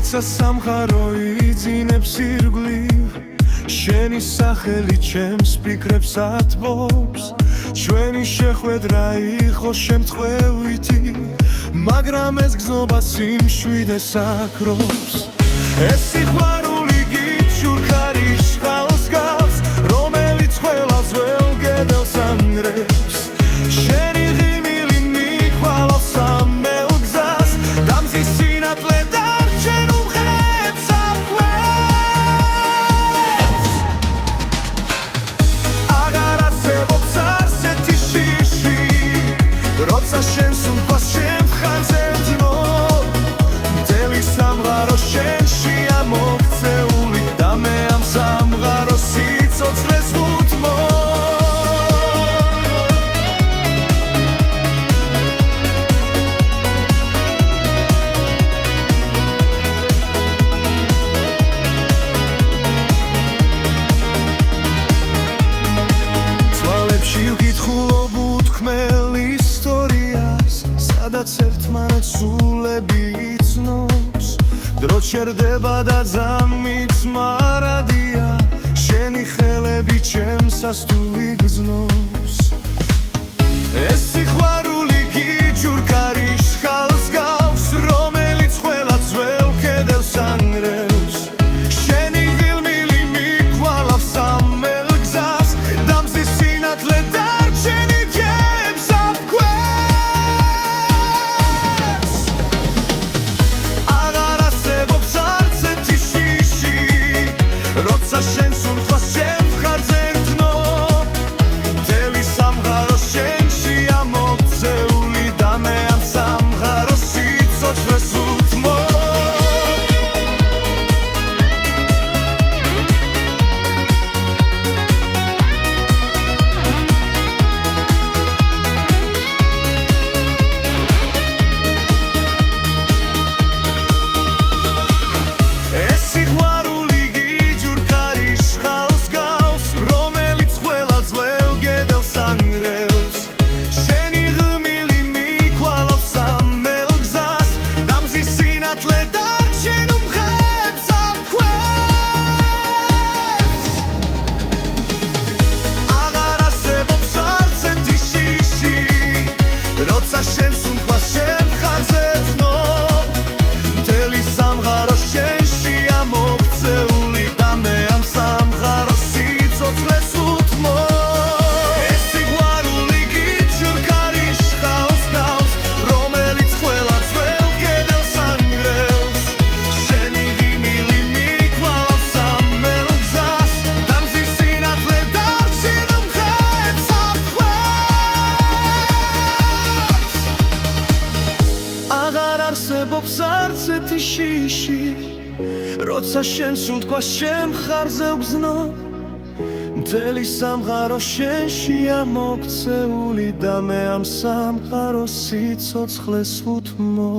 როცა სამყარო იძინებს ირგვლივ შენი სახელი ჩემს ფიქრებს ათბობს ჩვენი შეხვედრა იყო შემთხვევითი მაგრამ ეს გზნობა სიმშვიდეს აკრობს ეს სიყვარული გიჩურქარის ხალს გავს რომელიც ყველას ველს გედელს ანგრევს შენი ღიმილი მიყვალავს სამეულ გზას დამზის სინათლე დარჩენ უმღერებს აფლებს აღარ არსებობს ასეთი შიში როცა შენ სუნთქავს შენ მხარზე ძნო მთელი სამყარო შენში ამოქცეული და მე ამ სამყაროს სიცოცხლეს ვუთმო თვალებში ვკითხულობ უთქმელ ისტორიას სადაც ერთმანეთს სულები იცნობს დრო ჩერდება და ძამით მარადია შენი ხელები ჩემს სასტული გზნობს ეს სიყვარული გიჩურქარის ხალს გავს რომელიც ყველას վել კედელს ანგრევს შენი ღილმილი მიყვალავს სამეულ გზას დამზის სინათლე დარჩენ იქებს აფქვევს აღარ არსებობს არც ერთი შიში როცა შენ სუნთქავს შენ მხარზე ძნო მთელი სამყარო შენში ამოქცეული და მე ამ სამყაროს სიცოცხლეს ვუთმო ეს სიყვარული გიჩურქარის ხალს გავს რომელიც ყველას ველს გედელს ანგრევს შენი ღიმილი მიყვალავს სამეულ გზას დამზის სინათლე დარჩენ უმღერებს აფქვევს აღარ არსებობს არც ერთი შიში როცა შენ სუნთქავს შენ მხარზე ძნო მთელი სამყარო შენში ამოქცეული და მე ამ სამყაროს სიცოცხლეს ვუთმო ეს სიყვარული გიჩურქარის ხალს გავს რომელიც ყველას վել კედელს ანგრევს შენი ღიმილი მიყვალავს სამეულ გზას დამზის სინათლე დარჩენ უმღერებს აფქვევს აღარ არსებობს არც ერთი შიში როცა შენ სუნთქავს შენ მხარზე ვგზნო მთელი სამყარო შენში ამოქცეული და მე ამ სამყაროს სიცოცხლეს ვუთმო